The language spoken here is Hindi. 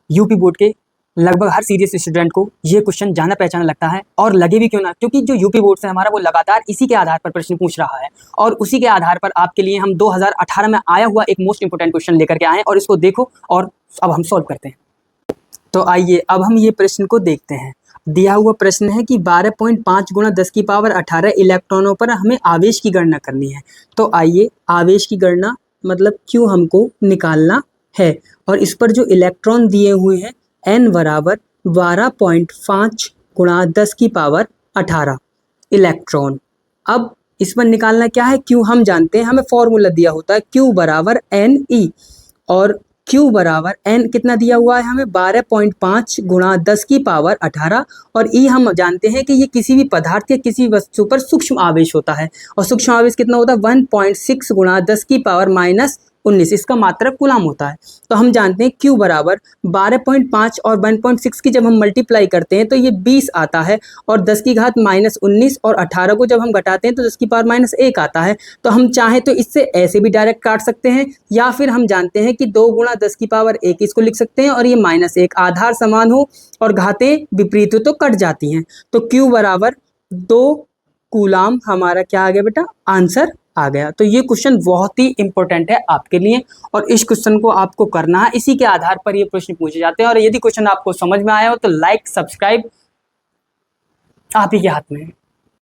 यूपी बोर्ड के लगभग हर सीरियस स्टूडेंट को ये क्वेश्चन जाना पहचाना लगता है, और लगे भी क्यों ना, क्योंकि जो यूपी बोर्ड से हमारा वो लगातार इसी के आधार पर प्रश्न पूछ रहा है, और उसी के आधार पर आपके लिए हम 2018 में आया हुआ एक मोस्ट इंपोर्टेंट क्वेश्चन लेकर के आए हैं, और इसको देखो और अब हम सॉल्व करते हैं। तो आइए अब हम ये प्रश्न को देखते हैं। दिया हुआ प्रश्न है कि 12.5 गुणा 10 की पावर 18 इलेक्ट्रॉनों पर हमें आवेश की गणना करनी है। तो आइए आवेश की गणना मतलब क्यों हमको निकालना है, और इस पर जो इलेक्ट्रॉन दिए हुए हैं n बराबर 12.5 गुणा 10 की पावर 18 इलेक्ट्रॉन। अब इस पर निकालना क्या है, क्यों हम जानते हैं, हमें फॉर्मूला दिया होता है Q बराबर NE, और Q बराबर n कितना दिया हुआ है हमें 12.5 गुणा 10 की पावर 18, और E हम जानते हैं कि ये किसी भी पदार्थ या किसी वस्तु पर सूक्ष्म आवेश होता है, और सूक्ष्म आवेश कितना होता है 1.6 गुणा 10 की पावर -19, इसका मात्रक कूलाम होता है। तो हम जानते हैं Q बराबर 12.5 और 1.6 की जब हम मल्टीप्लाई करते हैं तो ये 20 आता है, और 10 की घात -19 और 18 को जब हम घटाते हैं तो 10 की पावर -1 आता है। तो हम चाहें तो इससे ऐसे भी डायरेक्ट काट सकते हैं, या फिर हम जानते हैं कि 2 गुणा 10 की पावर 1 इसको लिख सकते हैं, और ये -1 आधार समान हो और घातें विपरीत हो तो कट जाती हैं। तो Q बराबर 2 कूलाम हमारा क्या आ गया बेटा, आंसर आ गया। तो ये क्वेश्चन बहुत ही इंपॉर्टेंट है आपके लिए, और इस क्वेश्चन को आपको करना है, इसी के आधार पर ये प्रश्न पूछे जाते हैं। और यदि क्वेश्चन आपको समझ में आया हो तो लाइक सब्सक्राइब आप ही के हाथ में है।